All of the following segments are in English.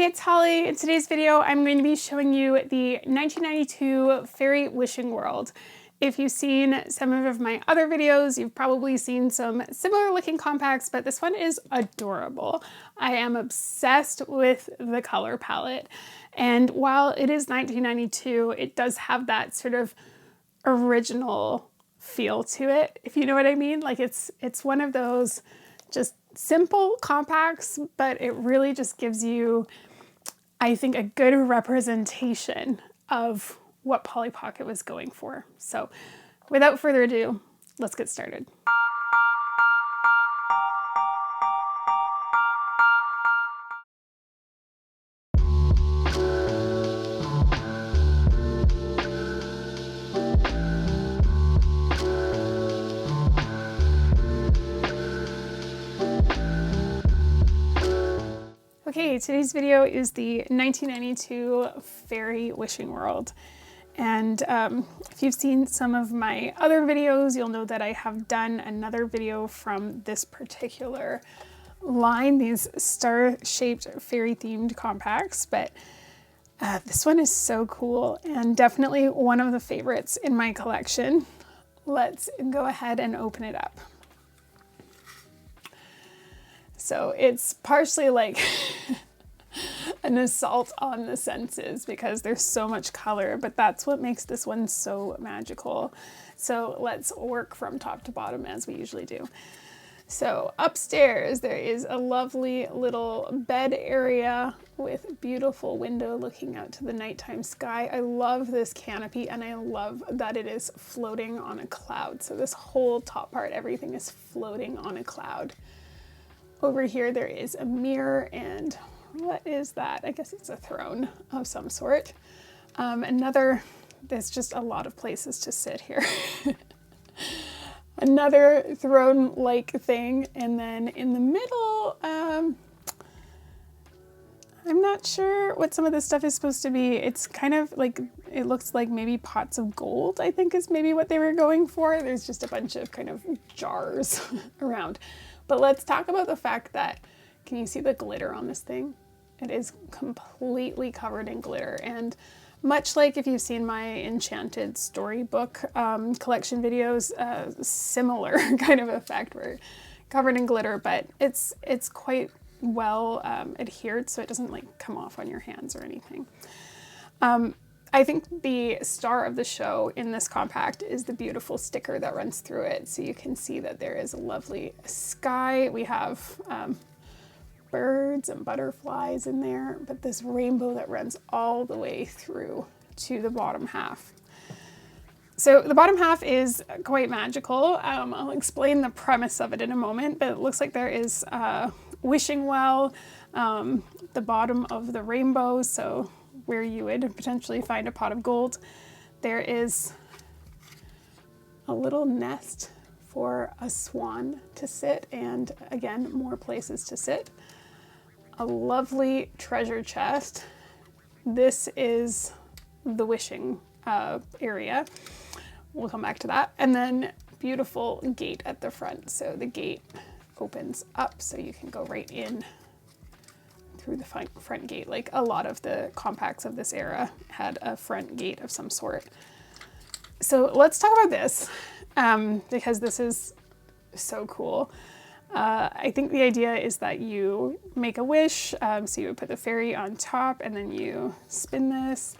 Hey, it's Holly. In today's video, I'm going to be showing you the 1992 Fairy Wishing World. If you've seen some of my other videos, you've probably seen some similar looking compacts, but this one is adorable. I am obsessed with the color palette. And while it is 1992, it does have that sort of original feel to it, if you know what I mean. Like it's one of those just simple compacts, but it really just gives you, I think, a good representation of what Polly Pocket was going for. So without further ado, let's get started. Okay, today's video is the 1992 Fairy Wishing World. And if you've seen some of my other videos, you'll know that I have done another video from this particular line, these star-shaped fairy-themed compacts. But this one is so cool and definitely one of the favorites in my collection. Let's go ahead and open it up. So it's partially like an assault on the senses because there's so much color, but that's what makes this one so magical. So let's work from top to bottom as we usually do. So upstairs there is a lovely little bed area with a beautiful window looking out to the nighttime sky. I love this canopy and I love that it is floating on a cloud. So this whole top part, everything is floating on a cloud. Over here there is a mirror, and what is that? I guess it's a throne of some sort. There's just a lot of places to sit here. Another throne-like thing, and then in the middle, I'm not sure what some of this stuff is supposed to be. It's kind of like, it looks like maybe pots of gold, I think is maybe what they were going for. There's just a bunch of kind of jars around. But let's talk about the fact that, can you see the glitter on this thing? It is completely covered in glitter. And much like if you've seen my Enchanted Storybook collection videos, similar kind of effect. We're covered in glitter, but it's quite well adhered, so it doesn't like come off on your hands or anything. I think the star of the show in this compact is the beautiful sticker that runs through it. So you can see that there is a lovely sky. We have birds and butterflies in there, but this rainbow that runs all the way through to the bottom half. So the bottom half is quite magical. I'll explain the premise of it in a moment, but it looks like there is a wishing well, the bottom of the rainbow. So where you would potentially find a pot of gold. There is a little nest for a swan to sit, and again, more places to sit. A lovely treasure chest. This is the wishing area. We'll come back to that. And then beautiful gate at the front. So the gate opens up so you can go right in through the front gate. Like a lot of the compacts of this era had a front gate of some sort. So let's talk about this because this is so cool. I think the idea is that you make a wish. So you would put the fairy on top and then you spin this,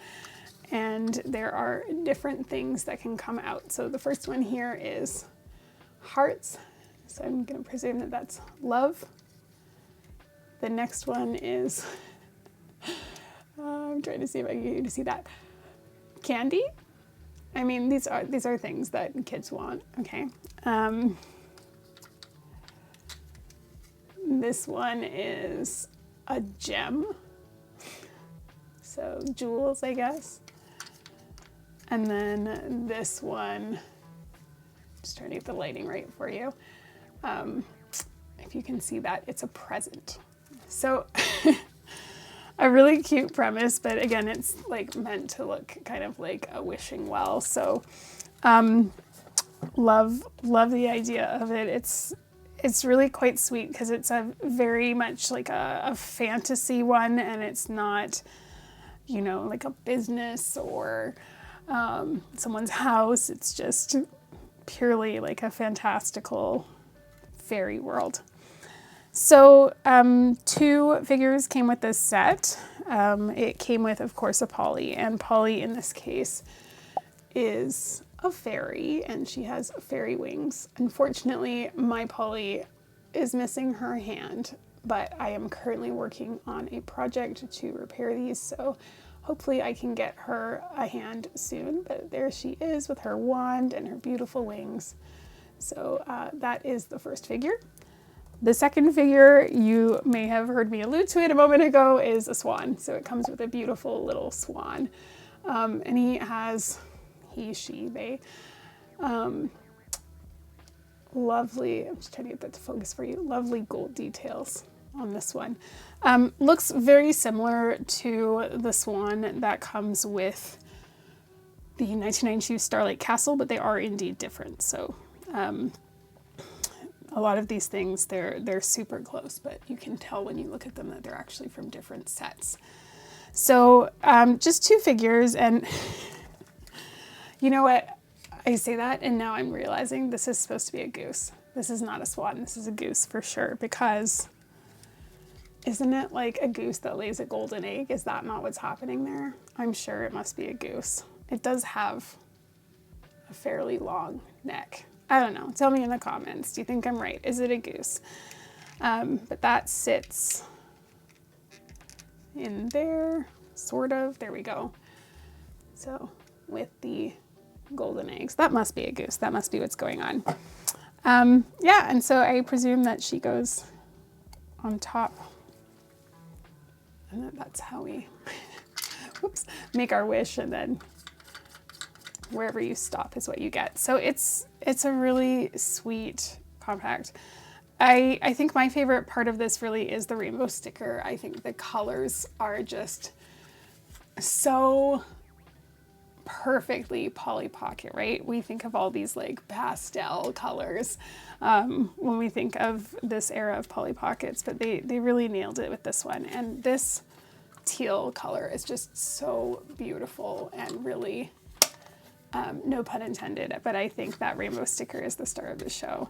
and there are different things that can come out. So the first one here is hearts. So I'm going to presume that that's love. The next one is, I'm trying to see if I can get you to see that, candy. I mean, these are things that kids want, okay? This one is a gem, so jewels, I guess. And then this one, just trying to get the lighting right for you. If you can see that, it's a present. So a really cute premise, but again, it's like meant to look kind of like a wishing well. So love the idea of it. it's really quite sweet because it's a very much like a fantasy one, and it's not, you know, like a business or someone's house. It's just purely like a fantastical fairy world. So 2 figures came with this set. It came with, of course, a Polly, and Polly in this case is a fairy, and she has fairy wings. Unfortunately, my Polly is missing her hand, but I am currently working on a project to repair these, so hopefully I can get her a hand soon. But there she is with her wand and her beautiful wings. So that is the first figure. The second figure, you may have heard me allude to it a moment ago, is a swan. So it comes with a beautiful little swan. And he has, they, lovely, I'm just trying to get that to focus for you, lovely gold details on this one. Looks very similar to the swan that comes with the 1992 Starlight Castle, but they are indeed different. So a lot of these things, they're super close, but you can tell when you look at them that they're actually from different sets. So just 2 figures, and you know what? I say that, and now I'm realizing this is supposed to be a goose. This is not a swan, this is a goose for sure, because isn't it like a goose that lays a golden egg? Is that not what's happening there? I'm sure it must be a goose. It does have a fairly long neck. I don't know. Tell me in the comments. Do you think I'm right? Is it a goose? But that sits in there, sort of. There we go. So with the golden eggs, that must be a goose. That must be what's going on. Yeah, and so I presume that she goes on top. And that's how we whoops, make our wish, and then wherever you stop is what you get. So it's a really sweet compact. I think my favorite part of this really is the rainbow sticker. I think the colors are just so perfectly Polly Pocket, right? We think of all these like pastel colors when we think of this era of Polly Pockets, but they really nailed it with this one. And this teal color is just so beautiful and really, no pun intended, but I think that rainbow sticker is the star of the show.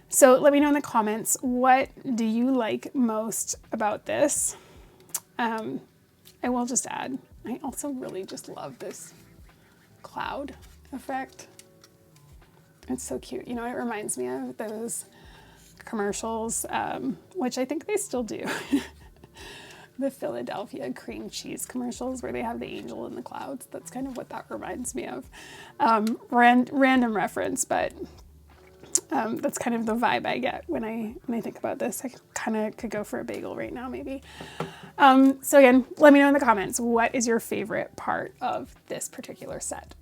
So let me know in the comments, what do you like most about this? I will just add, I also really just love this cloud effect. It's so cute. You know, it reminds me of those commercials, which I think they still do. The Philadelphia cream cheese commercials where they have the angel in the clouds. That's kind of what that reminds me of. Random reference, but that's kind of the vibe I get when I think about this. I kind of could go for a bagel right now, maybe. So again, let me know in the comments, what is your favorite part of this particular set?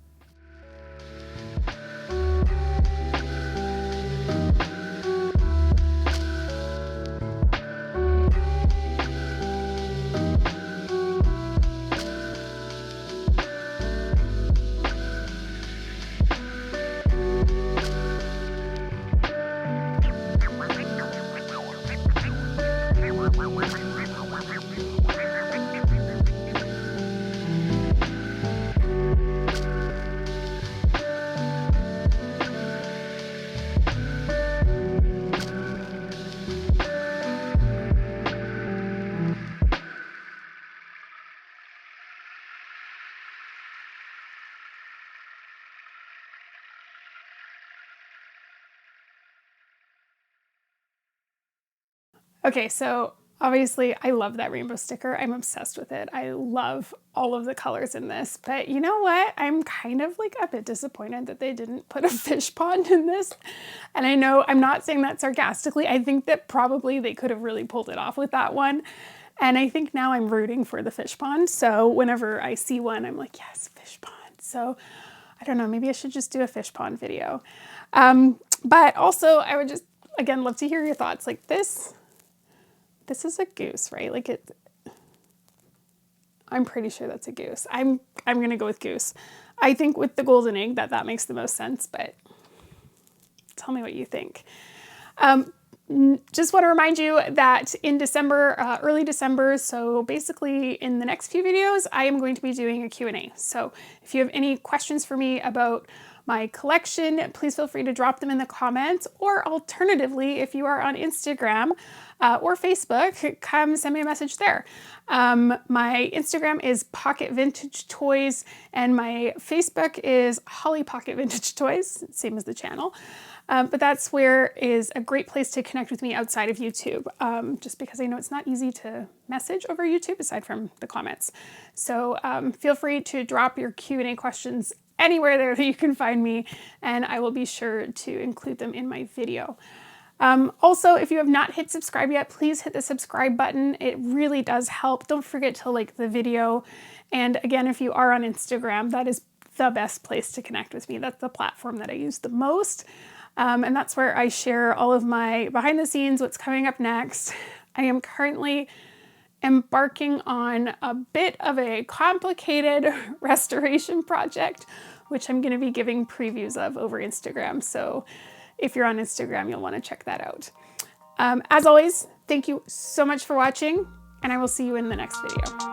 Okay, so obviously I love that rainbow sticker. I'm obsessed with it. I love all of the colors in this, but you know what? I'm kind of like a bit disappointed that they didn't put a fish pond in this. And I know I'm not saying that sarcastically. I think that probably they could have really pulled it off with that one. And I think now I'm rooting for the fish pond. So whenever I see one, I'm like, yes, fish pond. So I don't know, maybe I should just do a fish pond video. But also I would just, again, love to hear your thoughts. Like this is a goose, right? Like I'm pretty sure that's a goose. I'm gonna go with goose. I think with the golden egg that makes the most sense, but tell me what you think. Just want to remind you that in December, early December, so basically in the next few videos, I am going to be doing a Q&A. So if you have any questions for me about my collection, please feel free to drop them in the comments, or alternatively, if you are on Instagram or Facebook, come send me a message there. My Instagram is Pocket Vintage Toys, and my Facebook is Holly Pocket Vintage Toys, same as the channel. But that's where is a great place to connect with me outside of YouTube, just because I know it's not easy to message over YouTube aside from the comments. So feel free to drop your Q&A questions anywhere there that you can find me, and I will be sure to include them in my video. Also, if you have not hit subscribe yet, please hit the subscribe button. It really does help. Don't forget to like the video. And again, if you are on Instagram, that is the best place to connect with me. That's the platform that I use the most. And that's where I share all of my behind the scenes, what's coming up next. I am currently embarking on a bit of a complicated restoration project, which I'm going to be giving previews of over Instagram. So if you're on Instagram, you'll want to check that out. As always, thank you so much for watching, and I will see you in the next video.